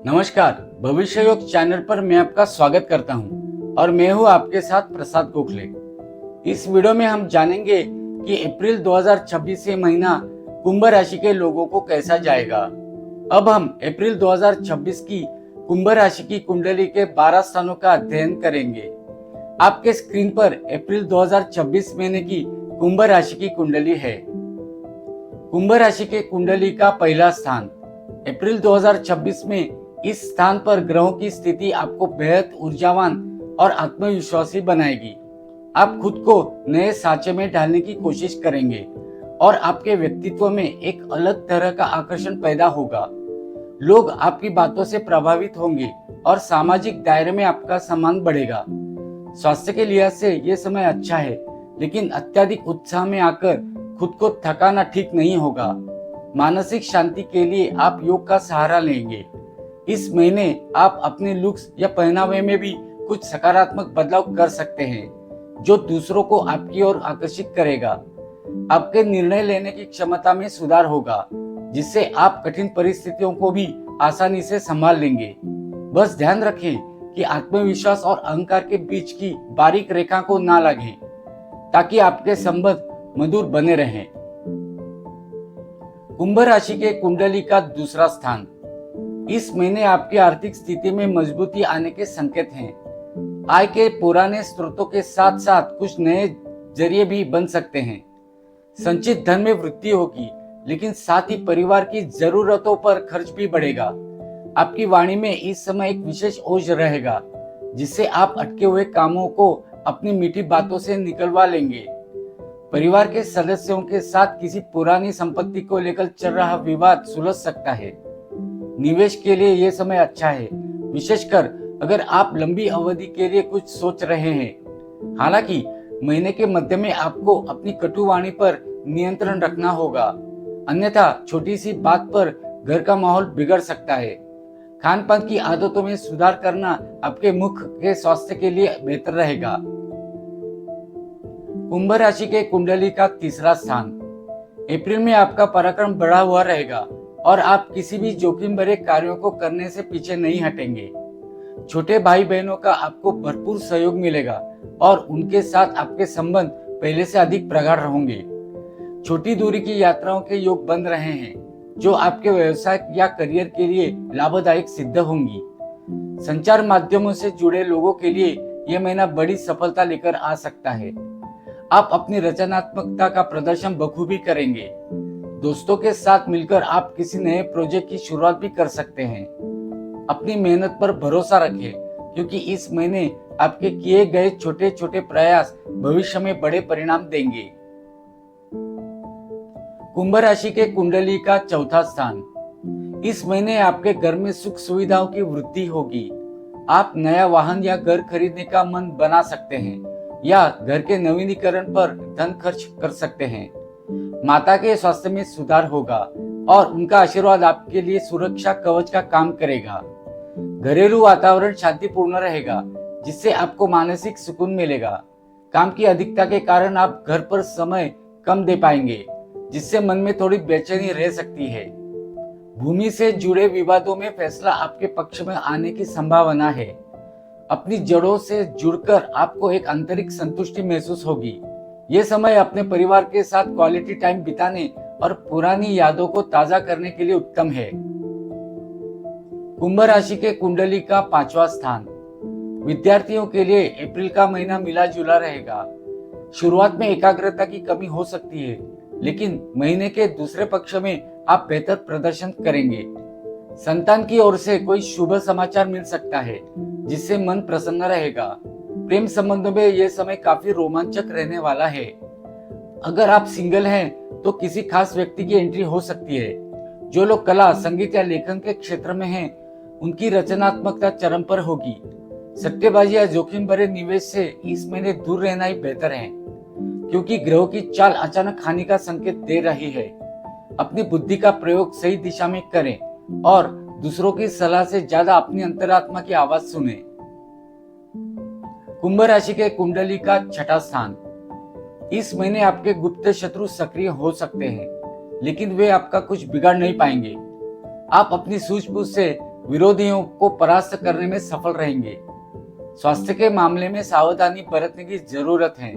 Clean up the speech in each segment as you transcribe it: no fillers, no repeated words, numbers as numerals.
नमस्कार, भविष्य योग चैनल पर मैं आपका स्वागत करता हूं और मैं हूं आपके साथ प्रसाद गोखले। इस वीडियो में हम जानेंगे कि अप्रैल 2026 से महीना कुंभ राशि के लोगों को कैसा जाएगा। अब हम अप्रैल 2026 की कुंभ राशि की कुंडली के 12 स्थानों का अध्ययन करेंगे। आपके स्क्रीन पर अप्रैल 2026 महीने की कुंभ राशि की कुंडली है। कुंभ राशि के कुंडली का पहला स्थान अप्रैल 2026 में इस स्थान पर ग्रहों की स्थिति आपको बेहद ऊर्जावान और आत्मविश्वासी बनाएगी। आप खुद को नए सांचे में ढालने की कोशिश करेंगे और आपके व्यक्तित्व में एक अलग तरह का आकर्षण पैदा होगा। लोग आपकी बातों से प्रभावित होंगे और सामाजिक दायरे में आपका सम्मान बढ़ेगा। स्वास्थ्य के लिहाज से यह समय अच्छा है, लेकिन अत्यधिक उत्साह में आकर खुद को थकाना ठीक नहीं होगा। मानसिक शांति के लिए आप योग का सहारा लेंगे। इस महीने आप अपने लुक्स या पहनावे में भी कुछ सकारात्मक बदलाव कर सकते हैं, जो दूसरों को आपकी ओर आकर्षित करेगा। आपके निर्णय लेने की क्षमता में सुधार होगा, जिससे आप कठिन परिस्थितियों को भी आसानी से संभाल लेंगे। बस ध्यान रखें कि आत्मविश्वास और अहंकार के बीच की बारीक रेखा को ना लगें, ताकि आपके संबंध मधुर बने रहें। कुंभ राशि के कुंडली का दूसरा स्थान इस महीने आपकी आर्थिक स्थिति में मजबूती आने के संकेत हैं। आय के पुराने स्रोतों के साथ साथ कुछ नए जरिए भी बन सकते हैं। संचित धन में वृद्धि होगी, लेकिन साथ ही परिवार की जरूरतों पर खर्च भी बढ़ेगा। आपकी वाणी में इस समय एक विशेष ओज रहेगा, जिससे आप अटके हुए कामों को अपनी मीठी बातों से निकलवा लेंगे। परिवार के सदस्यों के साथ किसी पुरानी संपत्ति को लेकर चल रहा विवाद सुलझ सकता है। निवेश के लिए यह समय अच्छा है, विशेषकर अगर आप लंबी अवधि के लिए कुछ सोच रहे हैं। हालांकि महीने के मध्य में आपको अपनी कटु वाणी पर नियंत्रण रखना होगा, अन्यथा छोटी सी बात पर घर का माहौल बिगड़ सकता है। खान पान की आदतों में सुधार करना आपके मुख के स्वास्थ्य के लिए बेहतर रहेगा। कुंभ राशि के कुंडली का तीसरा स्थान अप्रैल में आपका पराक्रम बढ़ा हुआ रहेगा और आप किसी भी जोखिम भरे कार्यों को करने से पीछे नहीं हटेंगे। छोटे भाई बहनों का आपको भरपूर सहयोग मिलेगा और उनके साथ आपके संबंध पहले से अधिक प्रगाढ़ होंगे। छोटी दूरी की यात्राओं के योग बन रहे हैं, जो आपके व्यवसाय या करियर के लिए लाभदायक सिद्ध होंगी। संचार माध्यमों से जुड़े लोगों के लिए यह महीना बड़ी सफलता लेकर आ सकता है। आप अपनी रचनात्मकता का प्रदर्शन बखूबी करेंगे। दोस्तों के साथ मिलकर आप किसी नए प्रोजेक्ट की शुरुआत भी कर सकते हैं। अपनी मेहनत पर भरोसा रखें, क्योंकि इस महीने आपके किए गए छोटे छोटे प्रयास भविष्य में बड़े परिणाम देंगे। कुंभ राशि के कुंडली का चौथा स्थान इस महीने आपके घर में सुख सुविधाओं की वृद्धि होगी। आप नया वाहन या घर खरीदने का मन बना सकते हैं या घर के नवीनीकरण पर धन खर्च कर सकते हैं। माता के स्वास्थ्य में सुधार होगा और उनका आशीर्वाद आपके लिए सुरक्षा कवच का काम करेगा। घरेलू वातावरण शांतिपूर्ण रहेगा, जिससे आपको मानसिक सुकून मिलेगा। काम की अधिकता के कारण आप घर पर समय कम दे पाएंगे, जिससे मन में थोड़ी बेचैनी रह सकती है। भूमि से जुड़े विवादों में फैसला आपके पक्ष में आने की संभावना है। अपनी जड़ों से जुड़कर आपको एक आंतरिक संतुष्टि महसूस होगी। ये समय अपने परिवार के साथ क्वालिटी टाइम बिताने और पुरानी यादों को ताजा करने के लिए उत्तम है। कुंभ राशि के कुंडली का पांचवा स्थान विद्यार्थियों के लिए अप्रैल का महीना मिला जुला रहेगा। शुरुआत में एकाग्रता की कमी हो सकती है, लेकिन महीने के दूसरे पक्ष में आप बेहतर प्रदर्शन करेंगे। संतान की ओर से कोई शुभ समाचार मिल सकता है, जिससे मन प्रसन्न रहेगा। प्रेम संबंधों में यह समय काफी रोमांचक रहने वाला है। अगर आप सिंगल हैं, तो किसी खास व्यक्ति की एंट्री हो सकती है। जो लोग कला, संगीत या लेखन के क्षेत्र में हैं, उनकी रचनात्मकता चरम पर होगी। सट्टेबाजी या जोखिम भरे निवेश से इस महीने दूर रहना ही बेहतर है, क्योंकि ग्रहों की चाल अचानक हानि का संकेत दे रही है। अपनी बुद्धि का प्रयोग सही दिशा में करें और दूसरों की सलाह से ज्यादा अपनी अंतरात्मा की आवाज सुने। कुंभ राशि के कुंडली का छठा स्थान इस महीने आपके गुप्त शत्रु सक्रिय हो सकते हैं, लेकिन वे आपका कुछ बिगाड़ नहीं पाएंगे। आप अपनी सूझबूझ से विरोधियों को परास्त करने में सफल रहेंगे। स्वास्थ्य के मामले में सावधानी बरतने की जरूरत है,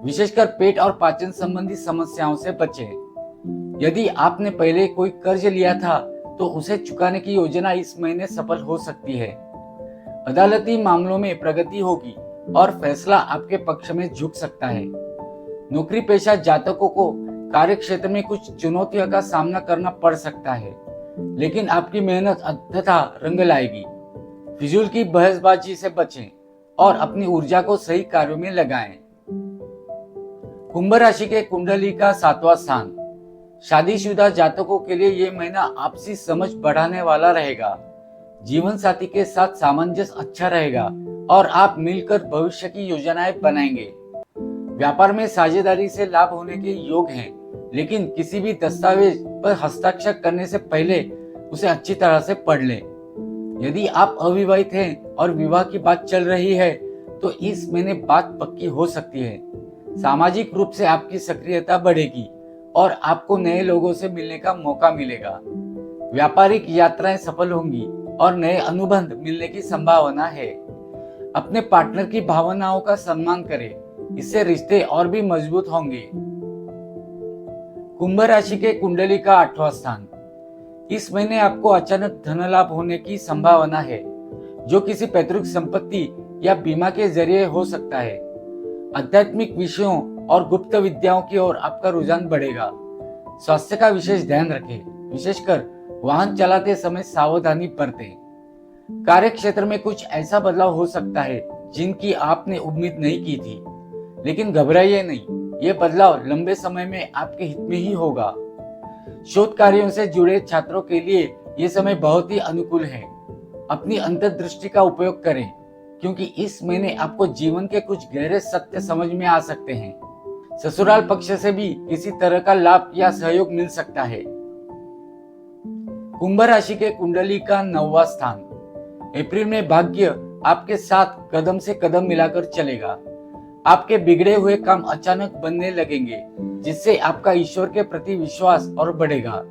विशेषकर पेट और पाचन संबंधी समस्याओं से बचें। यदि आपने पहले कोई कर्ज लिया था तो उसे चुकाने की योजना इस महीने सफल हो सकती है। अदालती मामलों में प्रगति होगी और फैसला आपके पक्ष में झुक सकता है। नौकरी पेशा जातकों को कार्य क्षेत्र में कुछ चुनौतियों का सामना करना पड़ सकता है, लेकिन आपकी मेहनत अंततः रंग लाएगी। फिजूल की बहसबाजी से बचें और अपनी ऊर्जा को सही कार्यों में लगाएं। कुंभ राशि के कुंडली का 7वां स्थान। शादीशुदा जातकों के लिए ये महीना आपसी समझ बढ़ाने वाला रहेगा। जीवन साथी के साथ सामंजस्य अच्छा रहेगा और आप मिलकर भविष्य की योजनाएं बनाएंगे। व्यापार में साझेदारी से लाभ होने के योग हैं, लेकिन किसी भी दस्तावेज पर हस्ताक्षर करने से पहले उसे अच्छी तरह से पढ़ लें। यदि आप अविवाहित हैं और विवाह की बात चल रही है तो इस महीने बात पक्की हो सकती है। सामाजिक रूप से आपकी सक्रियता बढ़ेगी और आपको नए लोगों से मिलने का मौका मिलेगा। व्यापारिक यात्राएं सफल होंगी और नए अनुबंध मिलने की संभावना है। अपने पार्टनर की भावनाओं का सम्मान करें, इससे रिश्ते और भी मजबूत होंगे। कुंभ राशि के कुंडली का 8वां स्थान। इस महीने आपको अचानक धन लाभ होने की संभावना है, जो किसी पैतृक संपत्ति या बीमा के जरिए हो सकता है। आध्यात्मिक विषयों और गुप्त विद्याओं की ओर आपका रुझान बढ़ेगा। स्वास्थ्य का विशेष ध्यान रखें, विशेषकर वाहन चलाते समय सावधानी बरतें। कार्य क्षेत्र में कुछ ऐसा बदलाव हो सकता है जिनकी आपने उम्मीद नहीं की थी, लेकिन घबराइए नहीं, ये बदलाव लंबे समय में आपके हित में ही होगा। शोध कार्यों से जुड़े छात्रों के लिए ये समय बहुत ही अनुकूल है। अपनी अंतर्दृष्टि का उपयोग करें, क्योंकि इस महीने आपको जीवन के कुछ गहरे सत्य समझ में आ सकते हैं। ससुराल पक्ष से भी किसी तरह का लाभ या सहयोग मिल सकता है। कुंभ राशि के कुंडली का 9वां स्थान। अप्रैल में भाग्य आपके साथ कदम से कदम मिलाकर चलेगा। आपके बिगड़े हुए काम अचानक बनने लगेंगे, जिससे आपका ईश्वर के प्रति विश्वास और बढ़ेगा।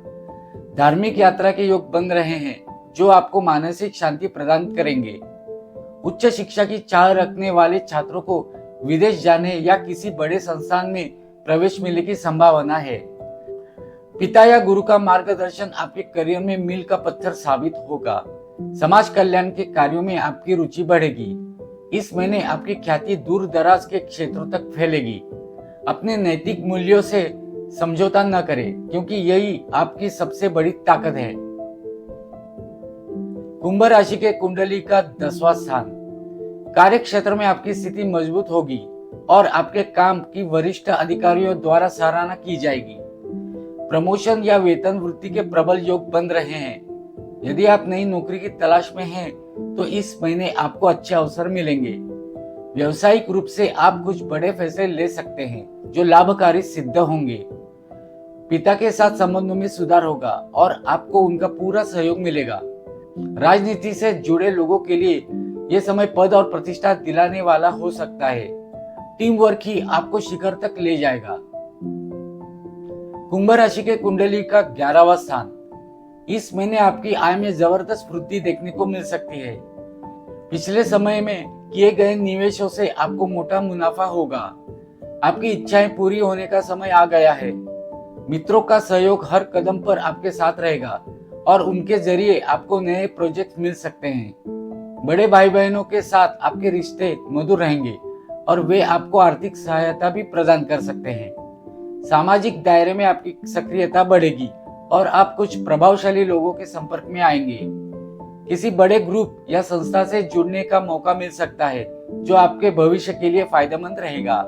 धार्मिक यात्रा के योग बन रहे हैं, जो आपको मानसिक शांति प्रदान करेंगे। उच्च शिक्षा की चाह रखने वाले छात्रों को विदेश जाने या किसी बड़े संस्थान में प्रवेश मिलने की संभावना है। पिता या गुरु का मार्गदर्शन आपके करियर में मील का पत्थर साबित होगा। समाज कल्याण के कार्यों में आपकी रुचि बढ़ेगी। इस महीने आपकी ख्याति दूर दराज के क्षेत्रों तक फैलेगी। अपने नैतिक मूल्यों से समझौता न करें, क्योंकि यही आपकी सबसे बड़ी ताकत है। कुंभ राशि के कुंडली का 10वां स्थान। कार्य क्षेत्र में आपकी स्थिति मजबूत होगी और आपके काम की वरिष्ठ अधिकारियों द्वारा सराहना की जाएगी। प्रमोशन या वेतन वृद्धि के प्रबल योग बन रहे हैं। यदि आप नई नौकरी की तलाश में हैं, तो इस महीने आपको अच्छे अवसर मिलेंगे। व्यवसायिक रूप से आप कुछ बड़े फैसले ले सकते हैं, जो लाभकारी सिद्ध होंगे। पिता के साथ संबंधों में सुधार होगा और आपको उनका पूरा सहयोग मिलेगा। राजनीति से जुड़े लोगों के लिए यह समय पद और प्रतिष्ठा दिलाने वाला हो सकता है। टीम वर्क ही आपको शिखर तक ले जाएगा। कुंभ राशि के कुंडली का 11वां स्थान। इस महीने आपकी आय में जबरदस्त वृद्धि देखने को मिल सकती है। पिछले समय में किए गए निवेशों से आपको मोटा मुनाफा होगा। आपकी इच्छाएं पूरी होने का समय आ गया है। मित्रों का सहयोग हर कदम पर आपके साथ रहेगा और उनके जरिए आपको नए प्रोजेक्ट मिल सकते हैं। बड़े भाई बहनों के साथ आपके रिश्ते मधुर रहेंगे और वे आपको आर्थिक सहायता भी प्रदान कर सकते हैं। सामाजिक दायरे में आपकी सक्रियता बढ़ेगी और आप कुछ प्रभावशाली लोगों के संपर्क में आएंगे। किसी बड़े ग्रुप या संस्था से जुड़ने का मौका मिल सकता है, जो आपके भविष्य के लिए फायदेमंद रहेगा।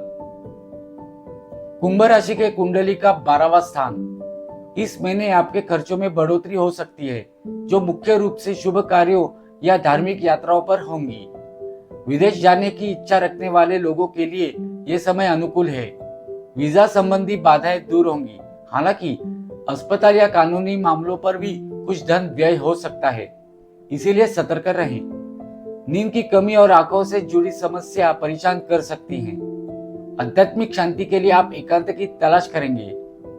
कुंभ राशि के कुंडली का 12वां स्थान। इस महीने आपके खर्चों में बढ़ोतरी हो सकती है, जो मुख्य रूप से शुभ कार्यों या धार्मिक यात्राओं पर होंगी। विदेश जाने की इच्छा रखने वाले लोगों के लिए यह समय अनुकूल है। वीजा संबंधी बाधाएं दूर होंगी। हालांकि अस्पताल या कानूनी मामलों पर भी कुछ धन व्यय हो सकता है, इसीलिए सतर्क रहें। नींद की कमी और आंखों से जुड़ी समस्या परेशान कर सकती हैं। आध्यात्मिक शांति के लिए आप एकांत की तलाश करेंगे।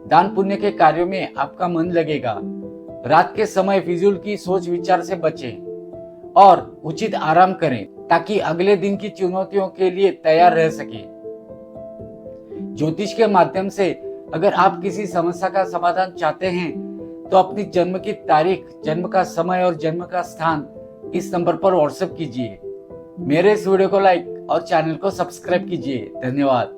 दान पुण्य के कार्यों में आपका मन लगेगा। रात के समय फिजूल की सोच विचार से बचें और उचित आराम करें ताकि अगले दिन की चुनौतियों के लिए तैयार रह सके। ज्योतिष के माध्यम से अगर आप किसी समस्या का समाधान चाहते हैं तो अपनी जन्म की तारीख, जन्म का समय और जन्म का स्थान इस नंबर पर व्हाट्सएप कीजिए। मेरे इस वीडियो को लाइक और चैनल को सब्सक्राइब कीजिए। धन्यवाद।